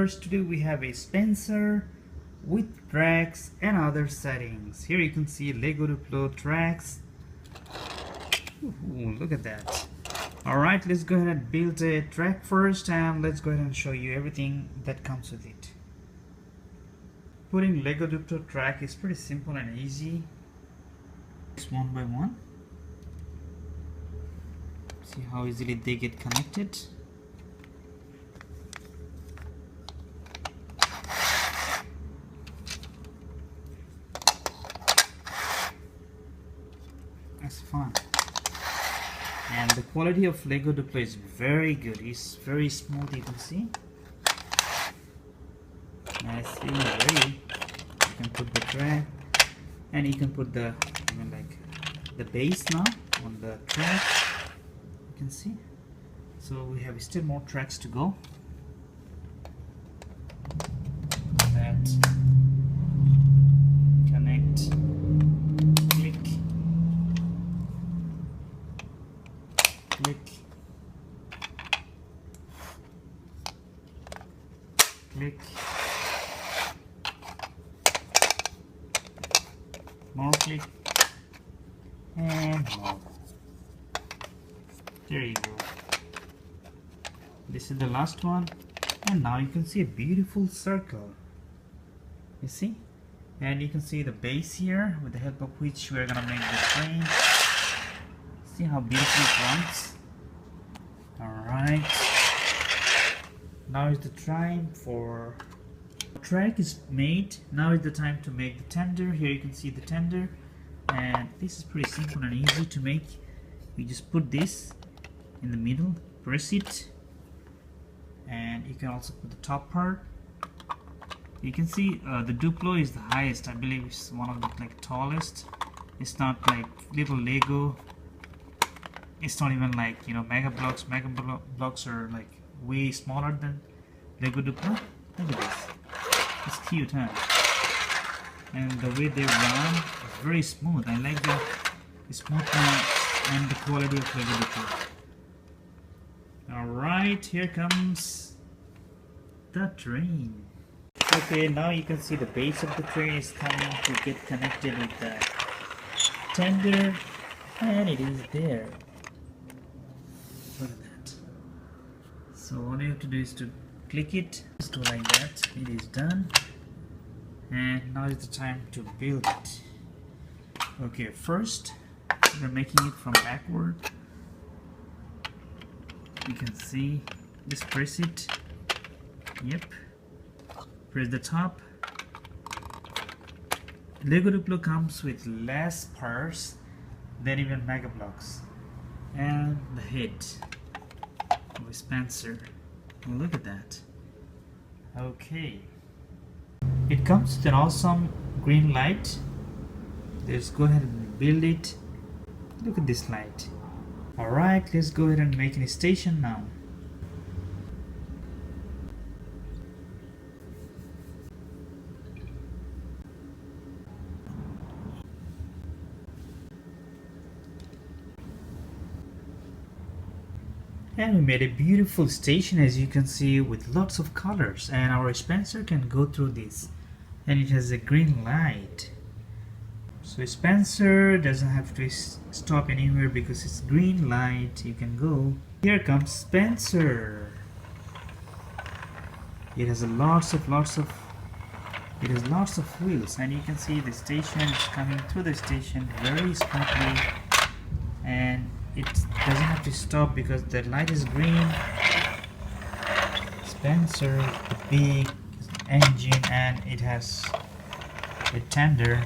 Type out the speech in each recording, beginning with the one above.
first today we have a Spencer with tracks and other settings. Here you can see Lego Duplo tracks. Ooh, look at that. Alright, let's go ahead and build a track first, and let's go ahead and show you everything that comes with it. Putting Lego Duplo track is pretty simple and easy. It's one by one. See how easily they get connected. That's fun. And the quality of Lego Duplo is very good. It's very smooth, you can see. Nicely ready. You can put the track, and you can put the the base now on the track. You can see. So we have still more tracks to go. That connect. Click, click, more click, and more. There you go. This is the last one, and now you can see a beautiful circle. You see? And you can see the base here, with the help of which we're gonna make the frame. See how beautiful it runs. Alright. Now is the time for the track is made. Now is the time to make the tender. Here you can see the tender. And this is pretty simple and easy to make. You just put this in the middle, press it, and you can also put the top part. You can see the Duplo is the highest. I believe it's one of the tallest. It's not like little Lego. It's not even like, Mega blocks are like way smaller than Lego Duplo. Look at this. It's cute, huh? And the way they run is very smooth. I like the smoothness and the quality of Lego Duplo. Alright, here comes the train. Okay, now you can see the base of the train is coming to get connected with the tender, and it is there. Look at that. So all you have to do is to click it, just do like that. It is done, and now is the time to build it. Okay, first we're making it from backward. You can see, just press it. Yep, press the top. Lego Duplo comes with less parts than even Mega Bloks. And the head of Spencer. Look at that. Okay. It comes with an awesome green light. Let's go ahead and build it. Look at this light. Alright, let's go ahead and make a station now. And we made a beautiful station, as you can see, with lots of colors, and our Spencer can go through this, and it has a green light. So Spencer doesn't have to stop anywhere because it's green light. You can go. Here comes Spencer. It has lots of wheels, and you can see the station is coming through the station very smoothly, and it doesn't have to stop because the light is green. Spencer, the big engine, and it has a tender.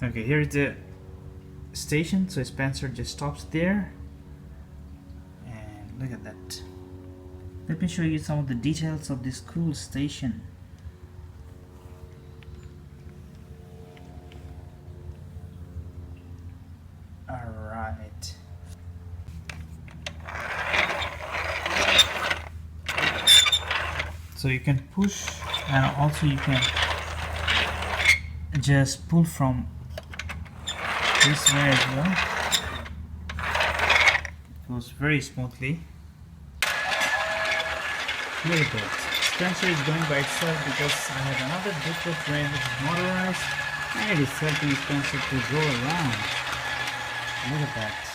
Okay, here's the station, so Spencer just stops there, and look at that. Let me show you some of the details of this cool station. Alright. So you can push, and also you can just pull from this way as well. It goes very smoothly. Very good. Sensor is going by itself because I have another Duplo train which is motorized and it is helping the sensor to go around. Look at that.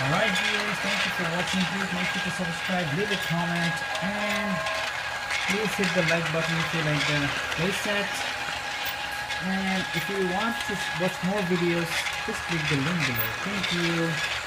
Alright viewers, thank you for watching. Please make sure to subscribe, leave a comment, and please hit the like button if you like the playset. And if you want to watch more videos, just click the link below. Thank you.